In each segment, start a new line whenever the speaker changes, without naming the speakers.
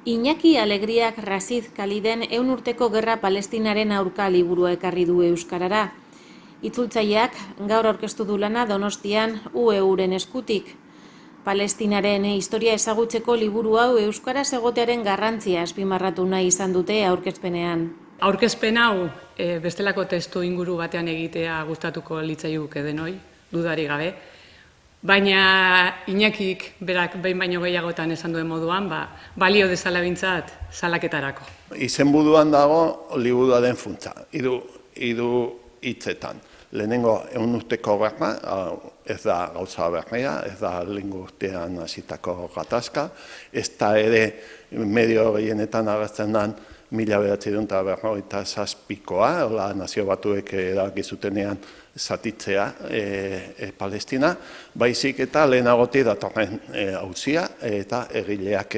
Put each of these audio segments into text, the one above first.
Iñaki Alegriak Rasiz Khaliden 100 urteko gerra Palestinaren aurka liburua ekarri du euskarara. Itzultzaileak gaur aurkeztu du lana Donostian UEUren eskutik. Palestinaren historia ezagutzeko liburu hau euskaraz egotearen garrantzia azpimarratu nahi izan dute aurkezpenean.
Aurkezpen hau bestelako testu inguru batean egitea gustatuko litzaiguke denoi, dudari gabe. Baina Iñakik berak behin baino gehiagotan esan duen moduan, balio dezala bintzat salaketarako.
Izenburuan dago liburuaren funtsa, hiru hitzetan. Lehenengo 100 urteko gerra, ez da gauza berria, ez da lehengo urtean hasitako gatazka, ez da ere medio gehienetan agertzen den 1947koa, nazio batuek erabaki zutenean zatitzea Palestina, baizik eta lehenagotik datorren auzia eta egileak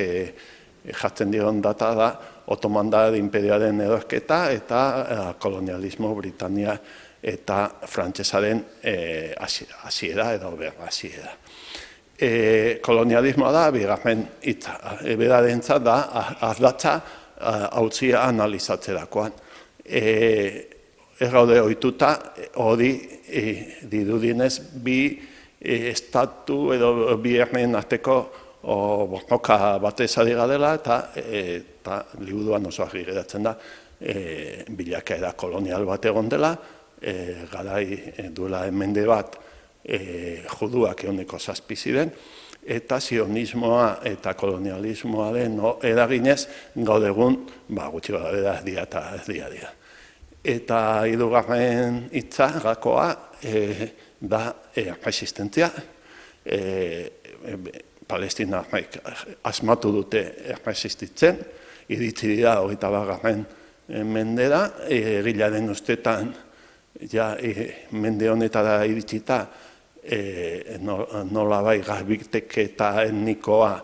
jartzen dion data da Otomandar Inperioaren erosketa eta kolonialismo Britania eta frantsesaren hasiera edo berhasiera. Kolonialismoa da bigarren hitza, berarentzat da ardatza auzia analizatzerakoan. Ez gaude ohituta hori dirudienez bi estatu edo bi herrien arteko borroka batez ari garela eta liburuan oso argi geratzen da bilakaera kolonial bat egon dela, garai duela mende bat juduak 700 ziren, eta sionismoa eta kolonialismoaren eraginez gaur egun gutxi gara dira eta ez dira. Eta hirugarren hitza gakoa da resistentzia. Palestinarrek asmatu dute resistitzen, iritsi dira 21. mendera, egilaren ustetan mende honetara iritsita nolabait garbiketa etnikoa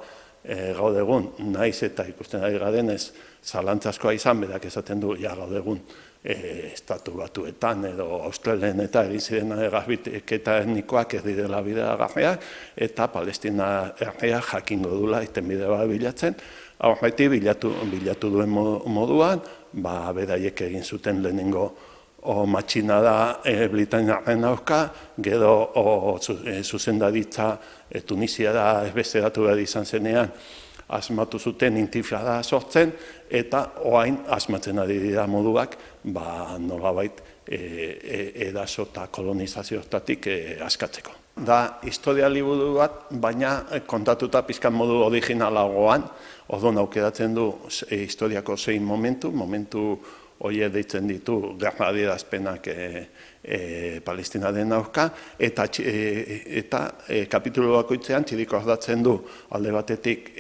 gaur egun, naiz eta ikusten ari garenez zalantzazkoa izan, berak esaten du gaur egun estatu batuetan edo Australian eta egin ziren garbiketa etnikoak ez direla bideragarriak eta Palestina herria jakingo dula irtenbide bat bilatzen. Aurretik bilatu duen moduan, beraiek egin zuten lehenengo matxinada Britaniaren aurka, gero zuzendaritza Tunisiara ezbesteratu behar izan zenean asmatu zuten intifada sortzen, eta orain asmatzen ari dira moduak nolabait eraso eta kolonizazioetatik askatzeko. Da historia liburu bat, baina kontatuta pizkan modu originalagoan, orduan aukeratzen du historiako 6 momentu horiek deitzen ditu gerra adierazpenak Palestinaren aurka, eta kapitulu bakoitzean txiriko ordatzen du alde batetik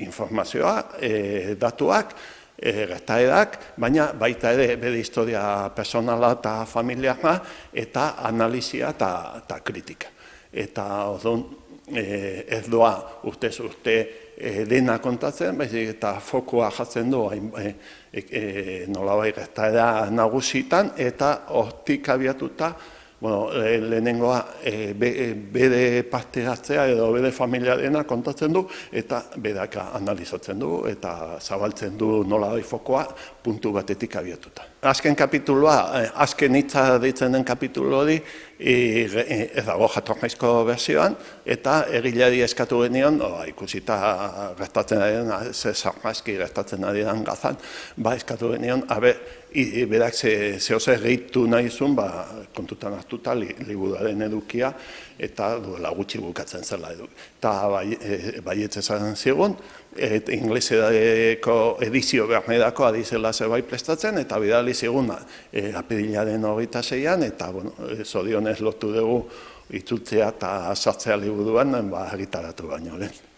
informazioa, datuak, gertaerak, baina baita ere bere historia personala eta familiarra, eta analizia eta kritika. Eta orduan ez doa urtez urte dena kontatzen, baizik eta fokua jartzen du nolabait gertaera nagusitan, eta hortik abiatuta lehenengoa bere parte hartzea edo bere familiarena kontatzen du, eta berak analizatzen du, eta zabaltzen du nolabait fokoa puntu batetik abiatuta. Azken kapitulua, azken hitza deitzen den kapitulu hori, ez dago jatorrizko bertsioan, eta egilari eskatu genion, ikusita gertatzen ari den, sarraski gertatzen ari den Gazan, eskatu genion, berak zehozer gehitu nahi zuen, kontutan hartuta liburuaren edukia, eta duela gutxi bukatzen zela edu. Eta baietz esan zigun, ingleseko edizio bernerako adizela zerbait prestatzen, eta bidali zigun apirilaren 26an, eta zorionez lotu dugu itzultzea eta sartzea liburuan argitaratu baino lehen.